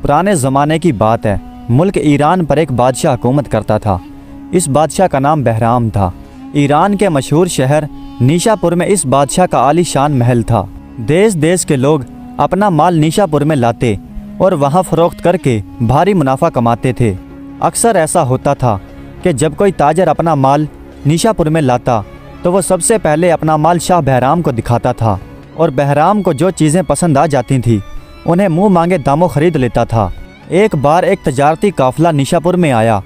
पुराने ज़माने की बात है। मुल्क ईरान पर एक बादशाह हुकूमत करता था। इस बादशाह का नाम बहराम था। ईरान के मशहूर शहर निशापुर में इस बादशाह का आलीशान महल था। देश देश के लोग अपना माल निशापुर में लाते और वहाँ फ़रोख्त करके भारी मुनाफा कमाते थे। अक्सर ऐसा होता था कि जब कोई ताजर अपना माल निशापुर में लाता तो वो सबसे पहले अपना माल शाह बहराम को दिखाता था और बहराम को जो चीज़ें पसंद आ जाती थीं उन्हें मुंह मांगे दामों खरीद लेता था। एक बार एक तजारती काफ़िला निशापुर में आया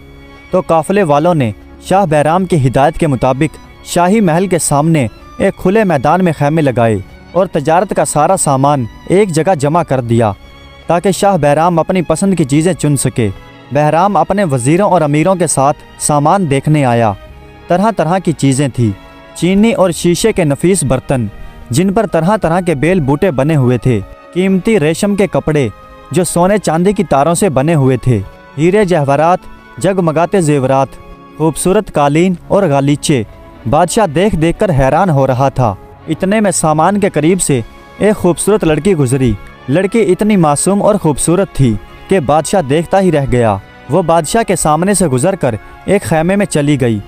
तो काफ़िले वालों ने शाह बहराम की हिदायत के मुताबिक शाही महल के सामने एक खुले मैदान में खैमे लगाए और तजारत का सारा सामान एक जगह जमा कर दिया ताकि शाह बहराम अपनी पसंद की चीज़ें चुन सके। बहराम अपने वज़ीरों और अमीरों के साथ सामान देखने आया। तरह तरह की चीज़ें थीं, चीनी और शीशे के नफीस बर्तन जिन पर तरह तरह के बेल बूटे बने हुए थे, कीमती रेशम के कपड़े जो सोने चांदी की तारों से बने हुए थे, हीरे जवाहरात, जगमगाते जेवरात, खूबसूरत कालीन और गालीचे। बादशाह देख देख कर हैरान हो रहा था। इतने में सामान के करीब से एक खूबसूरत लड़की गुजरी। लड़की इतनी मासूम और खूबसूरत थी कि बादशाह देखता ही रह गया। वो बादशाह के सामने से गुजरकर एक खैमे में चली गई।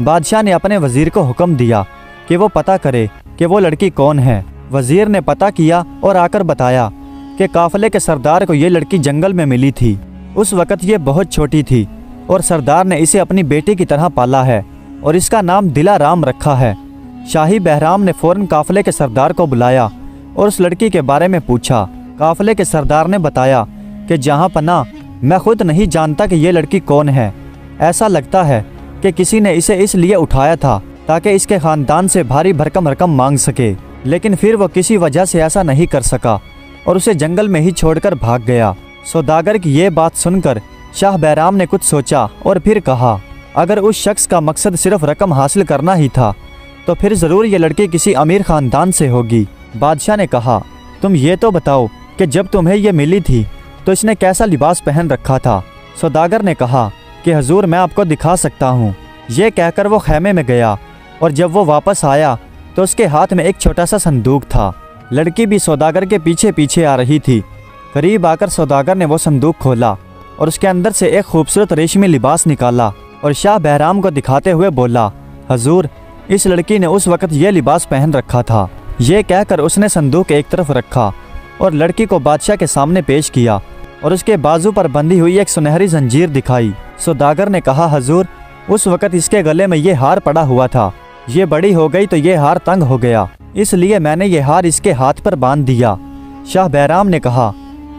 बादशाह ने अपने वज़ीर को हुक्म दिया कि वो पता करे कि वो लड़की कौन है। वज़ीर ने पता किया और आकर बताया कि काफ़िले के सरदार को ये लड़की जंगल में मिली थी। उस वक़्त ये बहुत छोटी थी और सरदार ने इसे अपनी बेटी की तरह पाला है और इसका नाम दिलाराम रखा है। शाही बहराम ने फ़ौरन काफ़िले के सरदार को बुलाया और उस लड़की के बारे में पूछा। काफ़िले के सरदार ने बताया कि जहाँ पना मैं खुद नहीं जानता कि ये लड़की कौन है। ऐसा लगता है कि किसी ने इसे इसलिए उठाया था ताकि इसके ख़ानदान से भारी भरकम रकम मांग सके, लेकिन फिर वो किसी वजह से ऐसा नहीं कर सका और उसे जंगल में ही छोड़कर भाग गया। सौदागर की ये बात सुनकर शाह बहराम ने कुछ सोचा और फिर कहा, अगर उस शख्स का मकसद सिर्फ रकम हासिल करना ही था तो फिर ज़रूर ये लड़की किसी अमीर ख़ानदान से होगी। बादशाह ने कहा, तुम ये तो बताओ कि जब तुम्हें ये मिली थी तो इसने कैसा लिबास पहन रखा था। सौदागर ने कहा कि हजूर मैं आपको दिखा सकता हूँ। ये कहकर वो खैमे में गया और जब वो वापस आया तो उसके हाथ में एक छोटा सा संदूक था। लड़की भी सौदागर के पीछे पीछे आ रही थी। करीब आकर सौदागर ने वो संदूक खोला और उसके अंदर से एक खूबसूरत रेशमी लिबास निकाला और शाह बहराम को दिखाते हुए बोला, हजूर इस लड़की ने उस वक़्त ये लिबास पहन रखा था। ये कहकर उसने संदूक एक तरफ रखा और लड़की को बादशाह के सामने पेश किया और उसके बाजू पर बंधी हुई एक सुनहरी जंजीर दिखाई। सौदागर ने कहा, हजूर उस वक़्त इसके गले में ये हार पड़ा हुआ था। ये बड़ी हो गई तो ये हार तंग हो गया, इसलिए मैंने ये हार इसके हाथ पर बांध दिया। शाह बहराम ने कहा,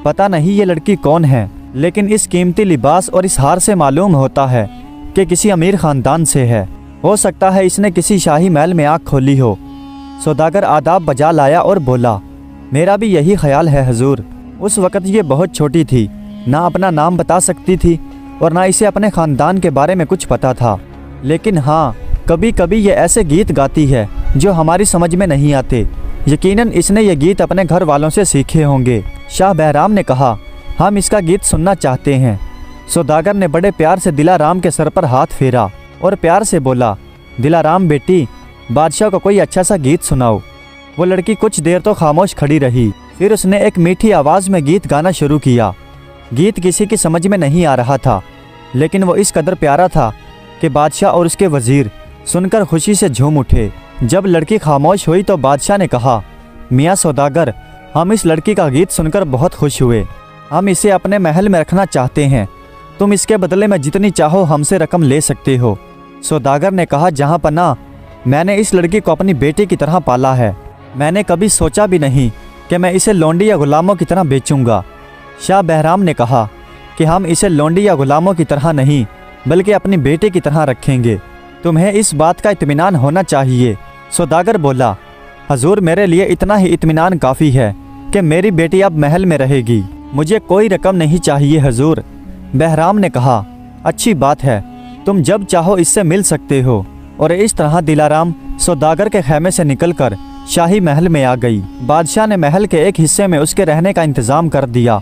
पता नहीं ये लड़की कौन है, लेकिन इस कीमती लिबास और इस हार से मालूम होता है कि किसी अमीर ख़ानदान से है। हो सकता है इसने किसी शाही महल में आँख खोली हो। सौदागर आदाब बजा लाया और बोला, मेरा भी यही ख्याल है हजूर। उस वक़्त ये बहुत छोटी थी, ना अपना नाम बता सकती थी और ना इसे अपने ख़ानदान के बारे में कुछ पता था। लेकिन हाँ, कभी कभी ये ऐसे गीत गाती है जो हमारी समझ में नहीं आते। यकीनन इसने ये गीत अपने घर वालों से सीखे होंगे। शाह बहराम ने कहा, हम इसका गीत सुनना चाहते हैं। सौदागर ने बड़े प्यार से दिलाराम के सर पर हाथ फेरा और प्यार से बोला, दिलाराम बेटी, बादशाह को कोई अच्छा सा गीत सुनाओ। वो लड़की कुछ देर तो खामोश खड़ी रही, फिर उसने एक मीठी आवाज़ में गीत गाना शुरू किया। गीत किसी की समझ में नहीं आ रहा था, लेकिन वो इस कदर प्यारा था कि बादशाह और उसके वज़ीर सुनकर खुशी से झूम उठे। जब लड़की खामोश हुई तो बादशाह ने कहा, मियाँ सौदागर, हम इस लड़की का गीत सुनकर बहुत खुश हुए। हम इसे अपने महल में रखना चाहते हैं। तुम इसके बदले में जितनी चाहो हमसे रकम ले सकते हो। सौदागर ने कहा, जहाँ पना मैंने इस लड़की को अपनी बेटी की तरह पाला है। मैंने कभी सोचा भी नहीं कि मैं इसे लौंडी या गुलामों की तरह बेचूंगा। शाह बहराम ने कहा कि हम इसे लौंडी या गुलामों की तरह नहीं बल्कि अपनी बेटी की तरह रखेंगे। तुम्हें इस बात का इत्मीनान होना चाहिए। सौदागर बोला, हजूर मेरे लिए इतना ही इत्मीनान काफ़ी है कि मेरी बेटी अब महल में रहेगी। मुझे कोई रकम नहीं चाहिए हजूर। बहराम ने कहा, अच्छी बात है, तुम जब चाहो इससे मिल सकते हो। और इस तरह दिलाराम सौदागर के खैमे से निकलकर शाही महल में आ गई। बादशाह ने महल के एक हिस्से में उसके रहने का इंतज़ाम कर दिया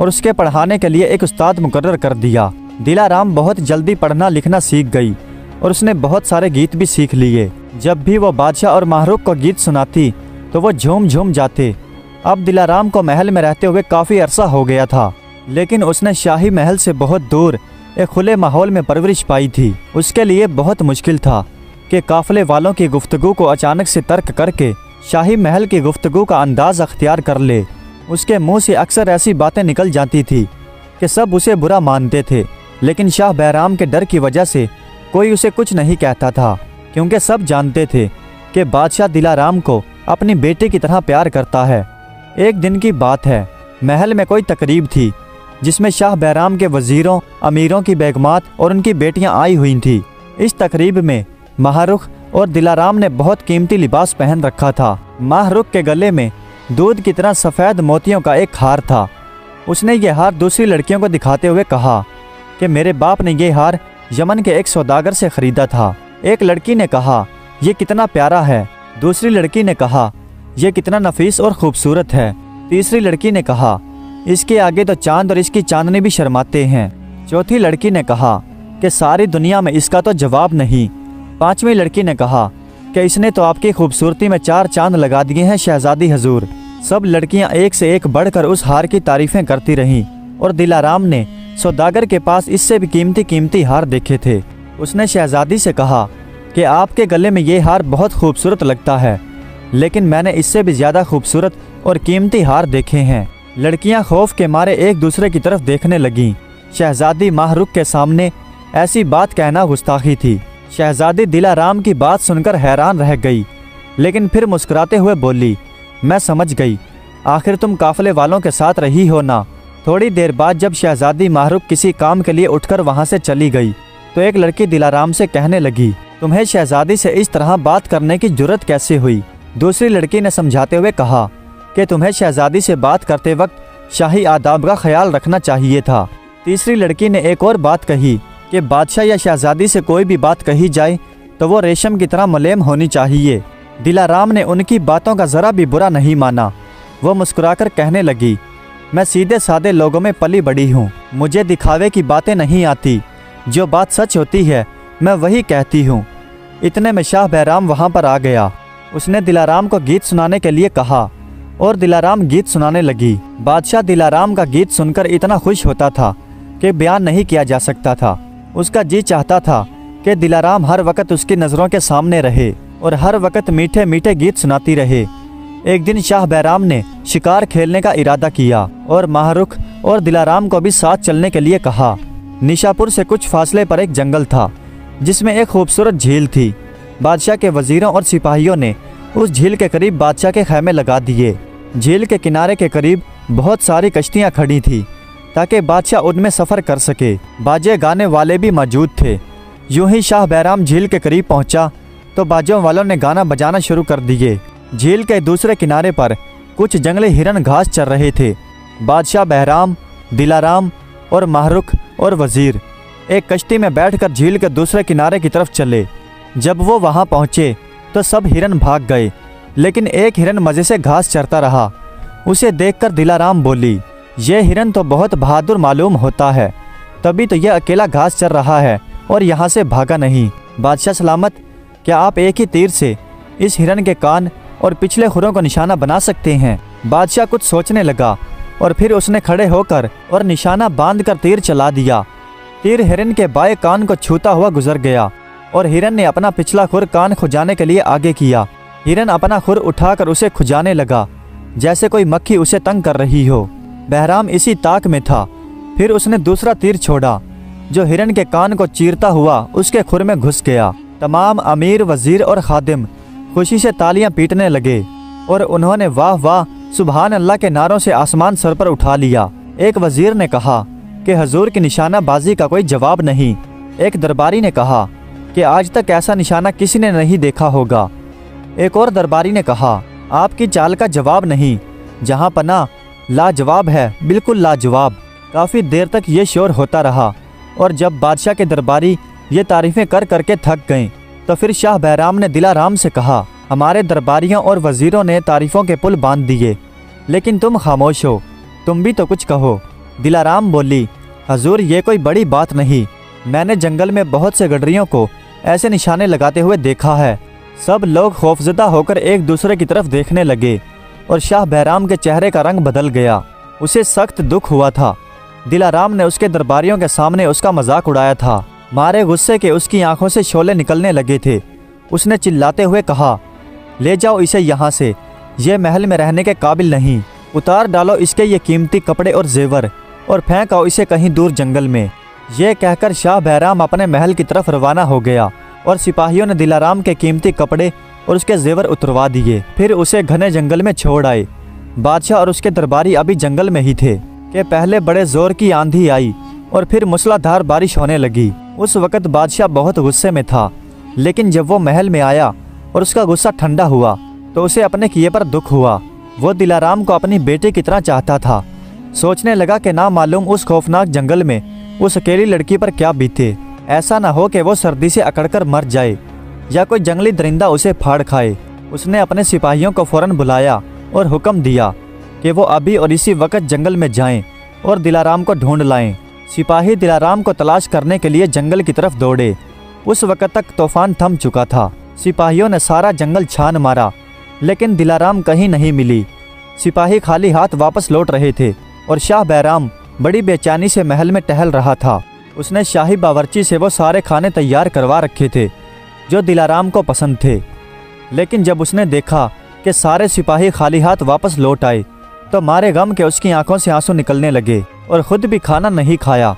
और उसके पढ़ाने के लिए एक उस्ताद मुकर्रर कर दिया। दिलाराम बहुत जल्दी पढ़ना लिखना सीख गई और उसने बहुत सारे गीत भी सीख लिए। जब भी वो बादशाह और माहरूक को गीत सुनाती तो वो झूम झूम जाते। अब दिलाराम को महल में रहते हुए काफ़ी अरसा हो गया था। लेकिन उसने शाही महल से बहुत दूर एक खुले माहौल में परवरिश पाई थी। उसके लिए बहुत मुश्किल था कि काफिले वालों की गुफ्तगू को अचानक से तर्क करके शाही महल की गुफ्तगू का अंदाज अख्तियार कर ले। उसके मुंह से अक्सर ऐसी बातें निकल जाती थी कि सब उसे बुरा मानते थे, लेकिन शाह बैराम के डर की वजह से कोई उसे कुछ नहीं कहता था, क्योंकि सब जानते थे कि बादशाह दिलाराम को अपनी बेटे की तरह प्यार करता है। एक दिन की बात है, महल में कोई तकरीब थी जिसमें शाह बैराम के वजीरों, अमीरों की बेगमात और उनकी बेटियां आई हुई थी। इस तकरीब में माहरुख और दिलाराम ने बहुत कीमती लिबास पहन रखा था। माहरुख के गले में दूध की तरह सफ़ेद मोतियों का एक हार था। उसने ये हार दूसरी लड़कियों को दिखाते हुए कहा कि मेरे बाप ने ये हार यमन के एक सौदागर से ख़रीदा था। एक लड़की ने कहा, ये कितना प्यारा है। दूसरी लड़की ने कहा, यह कितना नफीस और खूबसूरत है। तीसरी लड़की ने कहा, इसके आगे तो चांद और इसकी चांदनी भी शर्माते हैं। चौथी लड़की ने कहा कि सारी दुनिया में इसका तो जवाब नहीं। पांचवी लड़की ने कहा कि इसने तो आपकी खूबसूरती में 4 चांद लगा दिए हैं शहजादी हजूर। सब लड़कियां एक से एक बढ़कर उस हार की तारीफें करती रहीं और दिलाराम ने सौदागर के पास इससे भी कीमती कीमती हार देखे थे। उसने शहजादी से कहा कि आपके गले में ये हार बहुत खूबसूरत लगता है, लेकिन मैंने इससे भी ज़्यादा खूबसूरत और कीमती हार देखे हैं। लड़कियां खौफ के मारे एक दूसरे की तरफ देखने लगीं। शहजादी माहरुख के सामने ऐसी बात कहना गुस्ताखी थी। शहजादी दिलाराम की बात सुनकर हैरान रह गई, लेकिन फिर मुस्कुराते हुए बोली, मैं समझ गई, आखिर तुम काफिले वालों के साथ रही हो ना। थोड़ी देर बाद जब शहजादी माहरुख किसी काम के लिए उठकर वहाँ से चली गई तो एक लड़की दिलाराम से कहने लगी, तुम्हें शहजादी से इस तरह बात करने की जुर्रत कैसे हुई। दूसरी लड़की ने समझाते हुए कहा कि तुम्हें शहजादी से बात करते वक्त शाही आदाब का ख्याल रखना चाहिए था। तीसरी लड़की ने एक और बात कही कि बादशाह या शहजादी से कोई भी बात कही जाए तो वो रेशम की तरह मुलायम होनी चाहिए। दिलाराम ने उनकी बातों का ज़रा भी बुरा नहीं माना। वो मुस्कुराकर कहने लगी, मैं सीधे सादे लोगों में पली बड़ी हूँ, मुझे दिखावे की बातें नहीं आती। जो बात सच होती है मैं वही कहती हूँ। इतने में शाह बैराम वहाँ पर आ गया। उसने दिलाराम को गीत सुनाने के लिए कहा और दिलाराम गीत सुनाने लगी। बादशाह दिलाराम का गीत सुनकर इतना खुश होता था कि बयान नहीं किया जा सकता था। उसका जी चाहता था कि दिलाराम हर वक्त उसकी नज़रों के सामने रहे और हर वक्त मीठे मीठे गीत सुनाती रहे। एक दिन शाह बैराम ने शिकार खेलने का इरादा किया और माहरुख और दिलाराम को भी साथ चलने के लिए कहा। निशापुर से कुछ फासले पर एक जंगल था जिसमें एक खूबसूरत झील थी। बादशाह के वजीरों और सिपाहियों ने उस झील के करीब बादशाह के खैमे लगा दिए। झील के किनारे के करीब बहुत सारी कश्तियां खड़ी थी ताकि बादशाह उनमें सफ़र कर सके। बाजे गाने वाले भी मौजूद थे। यूं ही शाह बैराम झील के करीब पहुंचा तो बाजों वालों ने गाना बजाना शुरू कर दिए। झील के दूसरे किनारे पर कुछ जंगली हिरन घास चर रहे थे। बादशाह बैराम, दिलाराम और माहरुख और वजीर एक कश्ती में बैठकर झील के दूसरे किनारे की तरफ चले। जब वो वहाँ पहुँचे तो सब हिरन भाग गए, लेकिन एक हिरन मज़े से घास चरता रहा। उसे देखकर दिलाराम बोली, यह हिरन तो बहुत बहादुर मालूम होता है, तभी तो यह अकेला घास चर रहा है और यहाँ से भागा नहीं। बादशाह सलामत, क्या आप एक ही तीर से इस हिरन के कान और पिछले खुरों को निशाना बना सकते हैं? बादशाह कुछ सोचने लगा और फिर उसने खड़े होकर और निशाना बांधकर तीर चला दिया। तीर हिरन के बाएं कान को छूता हुआ गुजर गया और हिरन ने अपना पिछला खुर कान खुजाने के लिए आगे किया। हिरन अपना खुर उठाकर उसे खुजाने लगा जैसे कोई मक्खी उसे तंग कर रही हो। बहराम इसी ताक में था। फिर उसने दूसरा तीर छोड़ा जो हिरन के कान को चीरता हुआ उसके खुर में घुस गया। तमाम अमीर, वजीर और खादिम खुशी से तालियां पीटने लगे और उन्होंने वाह वाह सुभान अल्लाह के नारों से आसमान सर पर उठा लिया। एक वजीर ने कहा कि हजूर की निशाना बाजी का कोई जवाब नहीं। एक दरबारी ने कहा कि आज तक ऐसा निशाना किसी ने नहीं देखा होगा। एक और दरबारी ने कहा, आपकी चाल का जवाब नहीं, जहाँ पना लाजवाब है, बिल्कुल लाजवाब। काफ़ी देर तक ये शोर होता रहा और जब बादशाह के दरबारी ये तारीफ़ें कर करके थक गए तो फिर शाह बैराम ने दिलाराम से कहा, हमारे दरबारियों और वजीरों ने तारीफ़ों के पुल बांध दिए, लेकिन तुम खामोश हो, तुम भी तो कुछ कहो। दिलाराम बोली, हजूर ये कोई बड़ी बात नहीं, मैंने जंगल में बहुत से गडरियों को ऐसे निशाने लगाते हुए देखा है। सब लोग खौफजदा होकर एक दूसरे की तरफ देखने लगे और शाह बैराम के चेहरे का रंग बदल गया। उसे सख्त दुख हुआ था दिलाराम ने उसके दरबारियों के सामने उसका मजाक उड़ाया था। मारे गुस्से के उसकी आंखों से शोले निकलने लगे थे। उसने चिल्लाते हुए कहा, ले जाओ इसे यहाँ से, ये महल में रहने के काबिल नहीं। उतार डालो इसके ये कीमती कपड़े और जेवर और फेंक आओ इसे कहीं दूर जंगल में। ये कहकर शाह बैराम अपने महल की तरफ रवाना हो गया और सिपाहियों ने दिलाराम के कीमती कपड़े और उसके जेवर उतरवा दिए। फिर उसे घने जंगल में छोड़ आए। बादशाह और उसके दरबारी अभी जंगल में ही थे कि पहले बड़े जोर की आंधी आई और फिर मूसलाधार बारिश होने लगी। उस वक़्त बादशाह बहुत गुस्से में था, लेकिन जब वो महल में आया और उसका गुस्सा ठंडा हुआ तो उसे अपने किए पर दुख हुआ। वो दिलाराम को अपनी बेटे की तरह चाहता था। सोचने लगा कि ना मालूम उस खौफनाक जंगल में उस अकेली लड़की पर क्या बीते। ऐसा ना हो कि वो सर्दी से अकड़कर मर जाए या कोई जंगली दरिंदा उसे फाड़ खाए। उसने अपने सिपाहियों को फौरन बुलाया और हुक्म दिया कि वो अभी और इसी वक्त जंगल में जाएं और दिलाराम को ढूंढ लाएं। सिपाही दिलाराम को तलाश करने के लिए जंगल की तरफ दौड़े। उस वक्त तक तूफान थम चुका था। सिपाहियों ने सारा जंगल छान मारा, लेकिन दिलाराम कहीं नहीं मिली। सिपाही खाली हाथ वापस लौट रहे थे और शाह बैराम बड़ी बेचैनी से महल में टहल रहा था। उसने शाही बावर्ची से वो सारे खाने तैयार करवा रखे थे जो दिलाराम को पसंद थे, लेकिन जब उसने देखा कि सारे सिपाही खाली हाथ वापस लौट आए तो मारे गम के उसकी आंखों से आंसू निकलने लगे और खुद भी खाना नहीं खाया।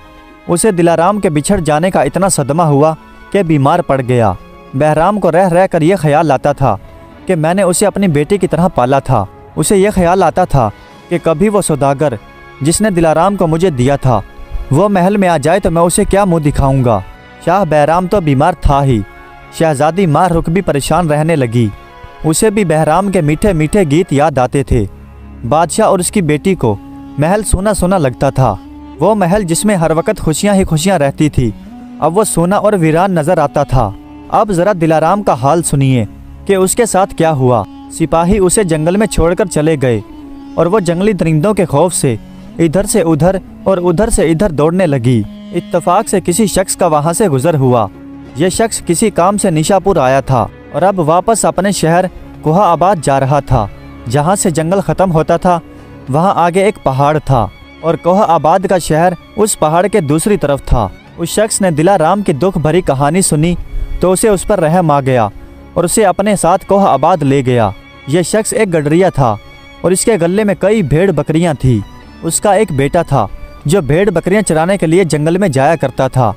उसे दिलाराम के बिछड़ जाने का इतना सदमा हुआ कि बीमार पड़ गया। बहराम को रह रह कर यह ख्याल आता था कि मैंने उसे अपनी बेटी की तरह पाला था। उसे यह ख्याल आता था कि कभी वो सौदागर जिसने दिलाराम को मुझे दिया था वो महल में आ जाए तो मैं उसे क्या मुंह दिखाऊंगा। शाह बहराम तो बीमार था ही, शहजादी माँ रुख भी परेशान रहने लगी। उसे भी बहराम के मीठे मीठे गीत याद आते थे। बादशाह और उसकी बेटी को महल सूना सूना लगता था। वो महल जिसमें हर वक्त खुशियाँ ही खुशियाँ रहती थी, अब वो सूना और वीरान नजर आता था। अब जरा दिलाराम का हाल सुनिए कि उसके साथ क्या हुआ। सिपाही उसे जंगल में छोड़कर चले गए और वो जंगली दरिंदों के खौफ से इधर से उधर और उधर से इधर दौड़ने लगी। इत्तफाक से किसी शख्स का वहाँ से गुजर हुआ। यह शख्स किसी काम से निशापुर आया था और अब वापस अपने शहर कोहाआबाद जा रहा था। जहाँ से जंगल ख़त्म होता था वहाँ आगे एक पहाड़ था और कोहाआबाद का शहर उस पहाड़ के दूसरी तरफ था। उस शख्स ने दिलाराम की दुख भरी कहानी सुनी तो उसे उस पर रहम आ गया और उसे अपने साथ कोहाआबाद ले गया। यह शख्स एक गडरिया था और इसके गले में कई भेड़ बकरियां थी। उसका एक बेटा था जो भेड़ बकरियां चराने के लिए जंगल में जाया करता था।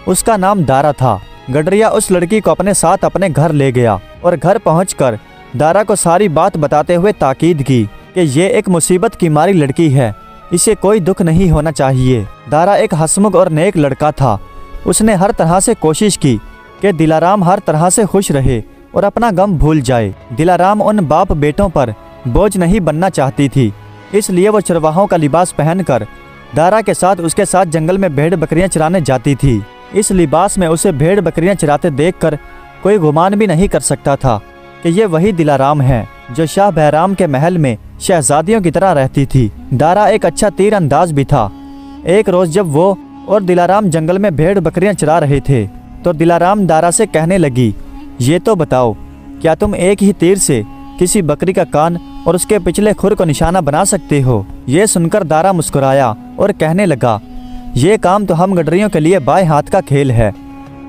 उसका नाम दारा था। गडरिया उस लड़की को अपने साथ अपने घर ले गया और घर पहुंचकर दारा को सारी बात बताते हुए ताकीद की कि ये एक मुसीबत की मारी लड़की है, इसे कोई दुख नहीं होना चाहिए। दारा एक हंसमुख और नेक लड़का था। उसने हर तरह से कोशिश की कि दिलाराम हर तरह से खुश रहे और अपना गम भूल जाए। दिलाराम उन बाप बेटों पर बोझ नहीं बनना चाहती थी, इसलिए वो चरवाहों का लिबास पहनकर दारा के साथ उसके साथ जंगल में भेड़ बकरियां चराने जाती थी। इस लिबास में उसे भेड़ बकरियां चराते देखकर कोई गुमान भी नहीं कर सकता था कि ये वही दिलाराम है जो शाह बहराम के महल में शहजादियों की तरह रहती थी। दारा एक अच्छा तीर अंदाज भी था। एक रोज जब वो और दिलाराम जंगल में भेड़ बकरियां चरा रहे थे तो दिलाराम दारा से कहने लगी, ये तो बताओ, क्या तुम एक ही तीर से किसी बकरी का कान और उसके पिछले खुर को निशाना बना सकते हो? ये सुनकर दारा मुस्कुराया और कहने लगा, ये काम तो हम गडरियों के लिए बाएं हाथ का खेल है।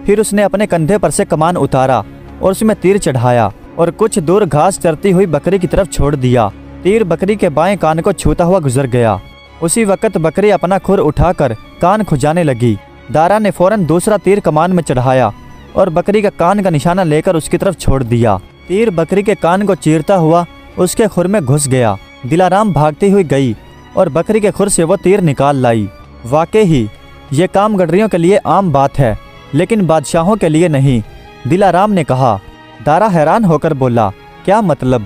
फिर उसने अपने कंधे पर से कमान उतारा और उसमें तीर चढ़ाया और कुछ दूर घास चरती हुई बकरी की तरफ छोड़ दिया। तीर बकरी के बाएं कान को छूता हुआ गुजर गया। उसी वक्त बकरी अपना खुर उठाकर कान खुजाने लगी। दारा ने फौरन दूसरा तीर कमान में चढ़ाया और बकरी का कान का निशाना लेकर उसकी तरफ छोड़ दिया। तीर बकरी के कान को चीरता हुआ उसके खुर में घुस गया। दिलाराम भागती हुई गई और बकरी के खुर से वो तीर निकाल लाई। वाकई ही ये काम गडरियों के लिए आम बात है, लेकिन बादशाहों के लिए नहीं, दिलाराम ने कहा। दारा हैरान होकर बोला, क्या मतलब?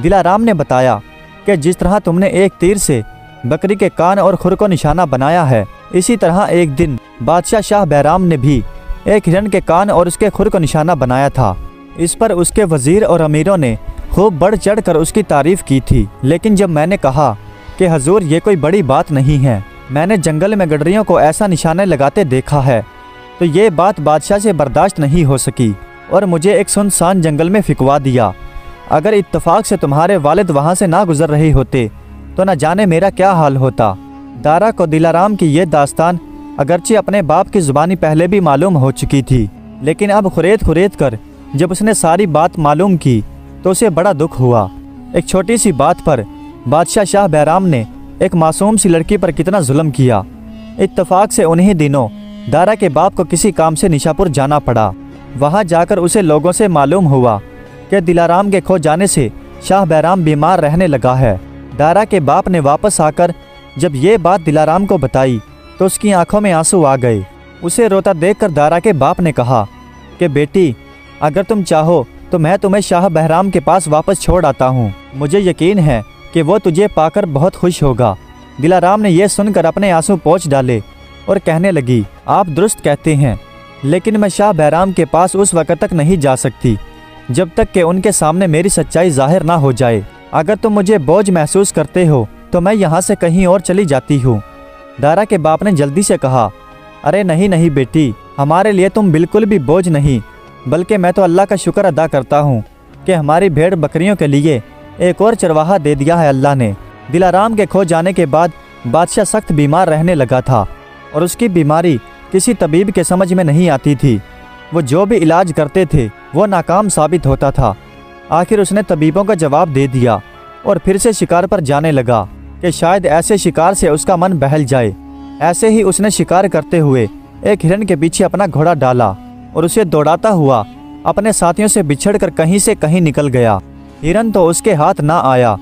दिलाराम ने बताया कि जिस तरह तुमने एक तीर से बकरी के कान और खुर को निशाना बनाया है, इसी तरह एक दिन बादशाह शाह बहराम ने भी एक हिरन के कान और उसके खुर को निशाना बनाया था। इस पर उसके वजीर और अमीरों ने खूब बढ़ चढ़ कर उसकी तारीफ की थी। लेकिन जब मैंने कहा कि हजूर ये कोई बड़ी बात नहीं है, मैंने जंगल में गडरियों को ऐसा निशाने लगाते देखा है, तो ये बात बादशाह से बर्दाश्त नहीं हो सकी और मुझे एक सुनसान जंगल में फिकवा दिया। अगर इत्तफाक से तुम्हारे वालिद वहाँ से ना गुजर रहे होते तो न जाने मेरा क्या हाल होता। दारा को दिलाराम की ये दास्तान अगरचे अपने बाप की ज़ुबानी पहले भी मालूम हो चुकी थी, लेकिन अब खुरेद खुरेद कर जब उसने सारी बात मालूम की तो उसे बड़ा दुख हुआ। एक छोटी सी बात पर बादशाह शाह बैराम ने एक मासूम सी लड़की पर कितना जुल्म किया। इत्तफाक से उन्हीं दिनों दारा के बाप को किसी काम से निशापुर जाना पड़ा। वहाँ जाकर उसे लोगों से मालूम हुआ कि दिलाराम के खो जाने से शाह बैराम बीमार रहने लगा है। दारा के बाप ने वापस आकर जब ये बात दिलाराम को बताई तो उसकी आंखों में आंसू आ गए। उसे रोता देखकर दारा के बाप ने कहा कि बेटी, अगर तुम चाहो तो मैं तुम्हें शाह बैराम के पास वापस छोड़ आता हूँ। मुझे यकीन है कि वो तुझे पाकर बहुत खुश होगा। दिलाराम ने यह सुनकर अपने आंसू पोंछ डाले और कहने लगी, आप दुरुस्त कहते हैं, लेकिन मैं शाह बैराम के पास उस वक़्त तक नहीं जा सकती जब तक कि उनके सामने मेरी सच्चाई जाहिर ना हो जाए। अगर तुम मुझे बोझ महसूस करते हो तो मैं यहाँ से कहीं और चली जाती हूँ। दारा के बाप ने जल्दी से कहा, अरे नहीं नहीं बेटी, हमारे लिए तुम बिल्कुल भी बोझ नहीं, बल्कि मैं तो अल्लाह का शुक्र अदा करता हूँ कि हमारी भेड़ बकरियों के लिए एक और चरवाहा दे दिया है अल्लाह ने। दिलाराम के खो जाने के बाद बादशाह सख्त बीमार रहने लगा था और उसकी बीमारी किसी तबीब के समझ में नहीं आती थी। वो जो भी इलाज करते थे वो नाकाम साबित होता था। आखिर उसने तबीबों का जवाब दे दिया और फिर से शिकार पर जाने लगा कि शायद ऐसे शिकार से उसका मन बहल जाए। ऐसे ही उसने शिकार करते हुए एक हिरन के पीछे अपना घोड़ा डाला और उसे दौड़ाता हुआ अपने साथियों से बिछड़कर कहीं से कहीं निकल गया। हिरन तो उसके हाथ ना आया,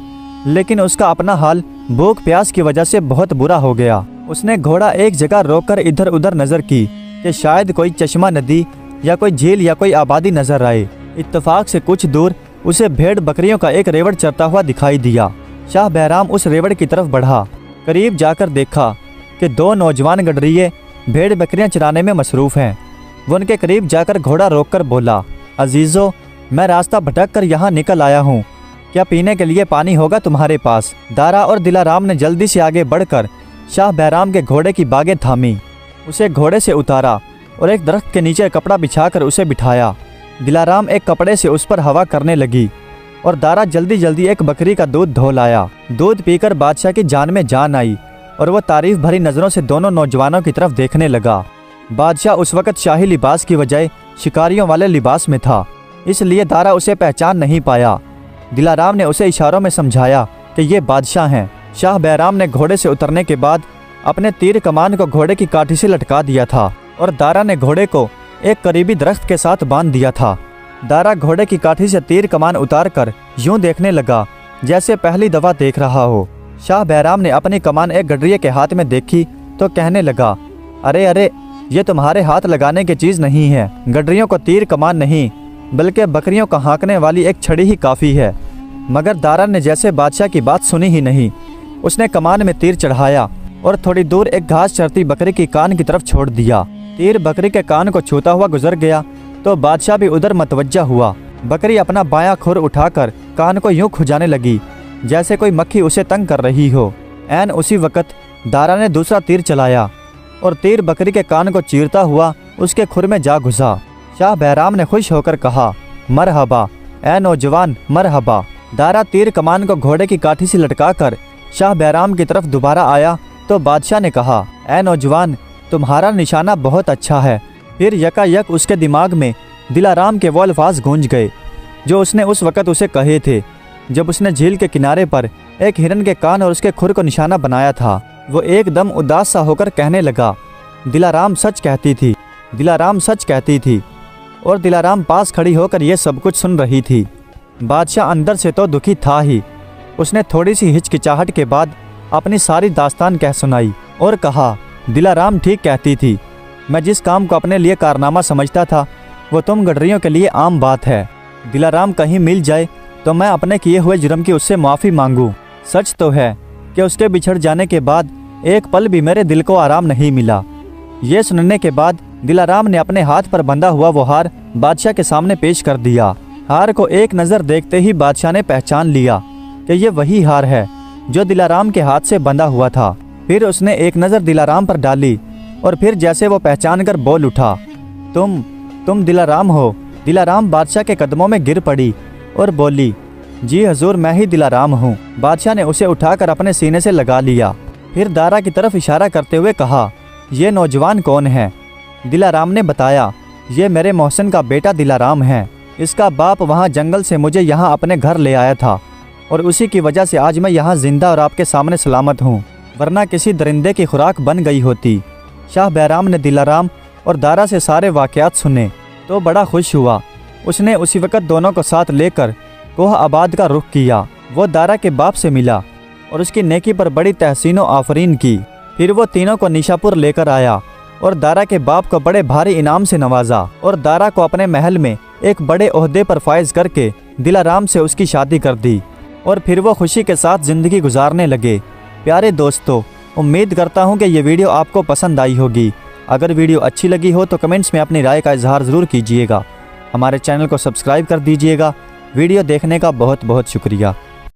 लेकिन उसका अपना हाल भूख प्यास की वजह से बहुत बुरा हो गया। उसने घोड़ा एक जगह रोककर इधर उधर नजर की कि शायद कोई चश्मा, नदी या कोई झील या कोई आबादी नजर आए। इत्तेफाक से कुछ दूर उसे भेड़ बकरियों का एक रेवड़ चरता हुआ दिखाई दिया। शाह बैराम उस रेवड़ की तरफ बढ़ा। करीब जाकर देखा कि दो नौजवान गडरिये भेड़ बकरियां चराने में मसरूफ हैं। वो उनके करीब जाकर घोड़ा रोककर बोला, अजीज़ो, मैं रास्ता भटक कर यहाँ निकल आया हूँ, क्या पीने के लिए पानी होगा तुम्हारे पास? दारा और दिलाराम ने जल्दी से आगे बढ़कर शाह बैराम के घोड़े की बागें थामी, उसे घोड़े से उतारा और एक दरख्त के नीचे कपड़ा बिछाकर उसे बिठाया। दिलाराम एक कपड़े से उस पर हवा करने लगी और दारा जल्दी जल्दी एक बकरी का दूध धो लाया। दूध पीकर बादशाह की जान में जान आई और वह तारीफ भरी नज़रों से दोनों नौजवानों की तरफ देखने लगा। बादशाह उस वक़्त शाही लिबास की बजाय शिकारियों वाले लिबास में था, इसलिए दारा उसे पहचान नहीं पाया। दिलाराम ने उसे इशारों में समझाया कि ये बादशाह हैं। शाह बैराम ने घोड़े से उतरने के बाद अपने तीर कमान को घोड़े की काठी से लटका दिया था और दारा ने घोड़े को एक करीबी दरख्त के साथ बांध दिया था। दारा घोड़े की काठी से तीर कमान उतारकर यूं देखने लगा जैसे पहली दफा देख रहा हो। शाह बैराम ने अपनी कमान एक गडरिये के हाथ में देखी तो कहने लगा, अरे अरे, ये तुम्हारे हाथ लगाने की चीज़ नहीं है। गडरियों को तीर कमान नहीं बल्कि बकरियों को हाँकने वाली एक छड़ी ही काफ़ी है। मगर दारा ने जैसे बादशाह की बात सुनी ही नहीं। उसने कमान में तीर चढ़ाया और थोड़ी दूर एक घास चरती बकरी की कान की तरफ छोड़ दिया। तीर बकरी के कान को छूता हुआ गुजर गया तो बादशाह भी उधर मतवज्जा हुआ। बकरी अपना बायां खुर उठाकर कान को यूं खुजाने लगी जैसे कोई मक्खी उसे तंग कर रही हो। ऐन उसी वक़्त दारा ने दूसरा तीर चलाया और तीर बकरी के कान को चीरता हुआ उसके खुर में जा घुसा। शाह बैराम ने खुश होकर कहा, मरहबा ऐ नौजवान, मरहबा। दारा तीर कमान को घोड़े की काठी से लटकाकर शाह बैराम की तरफ दोबारा आया तो बादशाह ने कहा, ऐ नौजवान, तुम्हारा निशाना बहुत अच्छा है। फिर यकायक उसके दिमाग में दिलाराम के वो अल्फाज गूंज गए जो उसने उस वक़्त उसे कहे थे जब उसने झील के किनारे पर एक हिरन के कान और उसके खुर को निशाना बनाया था। वो एकदम उदास सा होकर कहने लगा, दिलाराम सच कहती थी, दिलाराम सच कहती थी। और दिलाराम पास खड़ी होकर यह सब कुछ सुन रही थी। बादशाह अंदर से तो दुखी था ही। उसने थोड़ी सी हिचकिचाहट के बाद अपनी सारी दास्तान कह सुनाई और कहा, दिलाराम ठीक कहती थी। मैं जिस काम को अपने लिए कारनामा समझता था वो तुम गडरियों के लिए आम बात है। दिलाराम कहीं मिल जाए तो मैं अपने किए हुए जुर्म की उससे माफ़ी मांगूं। सच तो है कि उसके बिछड़ जाने के बाद एक पल भी मेरे दिल को आराम नहीं मिला। ये सुनने के बाद दिलाराम ने अपने हाथ पर बंधा हुआ वो हार बादशाह के सामने पेश कर दिया। हार को एक नज़र देखते ही बादशाह ने पहचान लिया कि ये वही हार है जो दिलाराम के हाथ से बंधा हुआ था। फिर उसने एक नज़र दिलाराम पर डाली और फिर जैसे वो पहचान कर बोल उठा, तुम दिलाराम हो। दिलाराम बादशाह के कदमों में गिर पड़ी और बोली, जी हजूर, मैं ही दिलाराम हूँ। बादशाह ने उसे उठाकर अपने सीने से लगा लिया फिर दारा की तरफ इशारा करते हुए कहा, ये नौजवान कौन है? दिलाराम ने बताया, ये मेरे मोहसिन का बेटा दिलाराम है। इसका बाप वहाँ जंगल से मुझे यहाँ अपने घर ले आया था और उसी की वजह से आज मैं यहाँ जिंदा और आपके सामने सलामत हूँ, वरना किसी दरिंदे की खुराक बन गई होती। शाह बैराम ने दिलाराम और दारा से सारे वाक़यात सुने तो बड़ा खुश हुआ। उसने उसी वक्त दोनों को साथ लेकर कोह आबाद का रुख किया। वो दारा के बाप से मिला और उसकी नेकी पर बड़ी तहसीन व आफरीन की। फिर वो तीनों को निशापुर लेकर आया और दारा के बाप को बड़े भारी इनाम से नवाजा और दारा को अपने महल में एक बड़े ओहदे पर फायज करके दिलाराम से उसकी शादी कर दी और फिर वो खुशी के साथ ज़िंदगी गुजारने लगे। प्यारे दोस्तों, उम्मीद करता हूँ कि ये वीडियो आपको पसंद आई होगी। अगर वीडियो अच्छी लगी हो तो कमेंट्स में अपनी राय का इजहार ज़रूर कीजिएगा। हमारे चैनल को सब्सक्राइब कर दीजिएगा। वीडियो देखने का बहुत बहुत शुक्रिया।